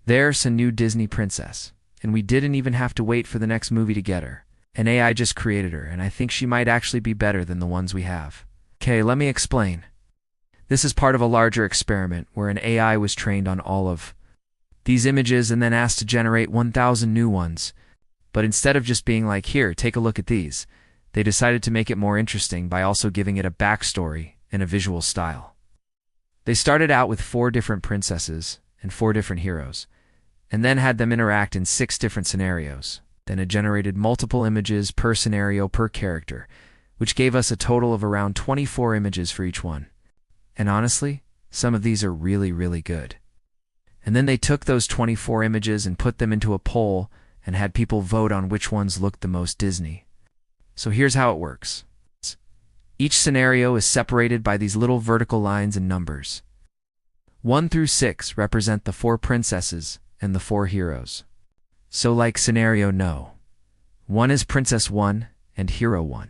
There's a new Disney princess, and we didn't even have to wait for the next movie to get her. An AI just created her, and I think she might actually be better than the ones we have. Okay, let me explain. This is part of a larger experiment where an AI was trained on all of these images and then asked to generate 1,000 new ones. But instead of just being like, here, take a look at these, they decided to make it more interesting by also giving it a backstory and a visual style. They started out with 4 different princesses and 4 different heroes, and then had them interact in 6 different scenarios. Then it generated multiple images per scenario per character, which gave us a total of around 24 images for each one. And honestly, some of these are really, really good. And then they took those 24 images and put them into a poll and had people vote on which ones looked the most Disney. So here's how it works. Each scenario is separated by these little vertical lines and numbers. 1 through 6 represent the 4 princesses and the 4 heroes. So like scenario no. 1 is Princess 1 and Hero 1.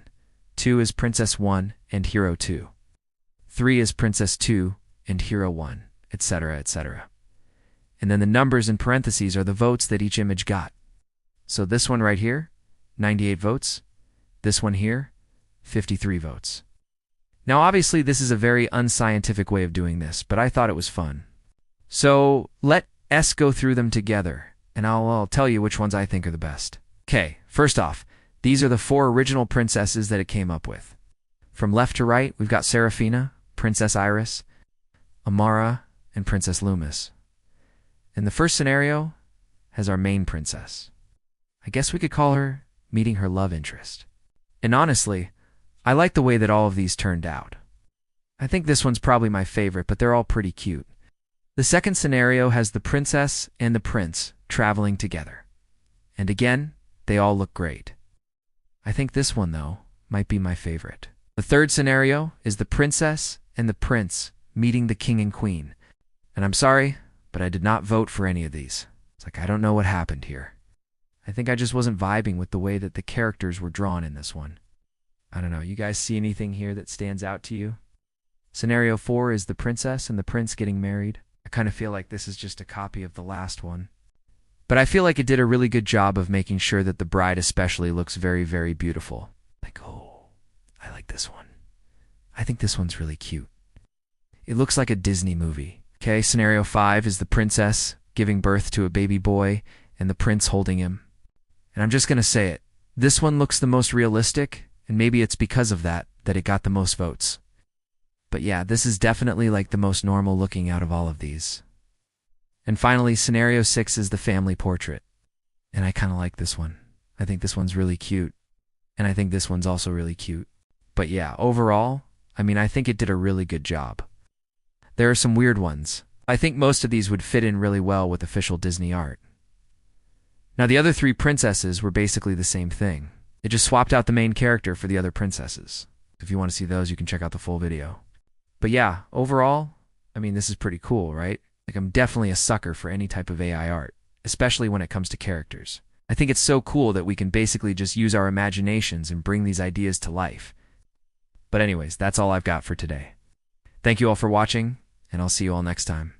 2 is Princess 1 and Hero 2. 3 is Princess 2 and Hero 1, etc., etc. And then the numbers in parentheses are the votes that each image got. So this one right here, 98 votes. This one here, 53 votes. Now obviously this is a very unscientific way of doing this, but I thought it was fun. So let's go through them together, and I'll tell you which ones I think are the best. Okay, first off, these are the 4 original princesses that it came up with. From left to right, we've got Seraphina, Princess Iris, Amara, and Princess Loomis. And the first scenario has our main princess. I guess we could call her meeting her love interest. And honestly, I like the way that all of these turned out. I think this one's probably my favorite, but they're all pretty cute. The second scenario has the princess and the prince traveling together. And again, they all look great. I think this one, though, might be my favorite. The third scenario is the princess and the prince meeting the king and queen. And I'm sorry, but I did not vote for any of these. It's like I don't know what happened here. I think I just wasn't vibing with the way that the characters were drawn in this one. I don't know, you guys see anything here that stands out to you? Scenario 4 is the princess and the prince getting married. I kind of feel like this is just a copy of the last one. But I feel like it did a really good job of making sure that the bride especially looks very, very beautiful. Like, oh, I like this one. I think this one's really cute. It looks like a Disney movie. Okay, scenario 5 is the princess giving birth to a baby boy and the prince holding him. And I'm just going to say it. This one looks the most realistic, and maybe it's because of that it got the most votes. But yeah, this is definitely like the most normal looking out of all of these. And finally, scenario 6 is the family portrait. And I kind of like this one. I think this one's really cute. And I think this one's also really cute. But yeah, overall, I think it did a really good job. There are some weird ones. I think most of these would fit in really well with official Disney art. Now the other 3 princesses were basically the same thing. It just swapped out the main character for the other princesses. If you want to see those, you can check out the full video. But yeah, overall, this is pretty cool, right? Like, I'm definitely a sucker for any type of AI art, especially when it comes to characters. I think it's so cool that we can basically just use our imaginations and bring these ideas to life. But anyways, that's all I've got for today. Thank you all for watching, and I'll see you all next time.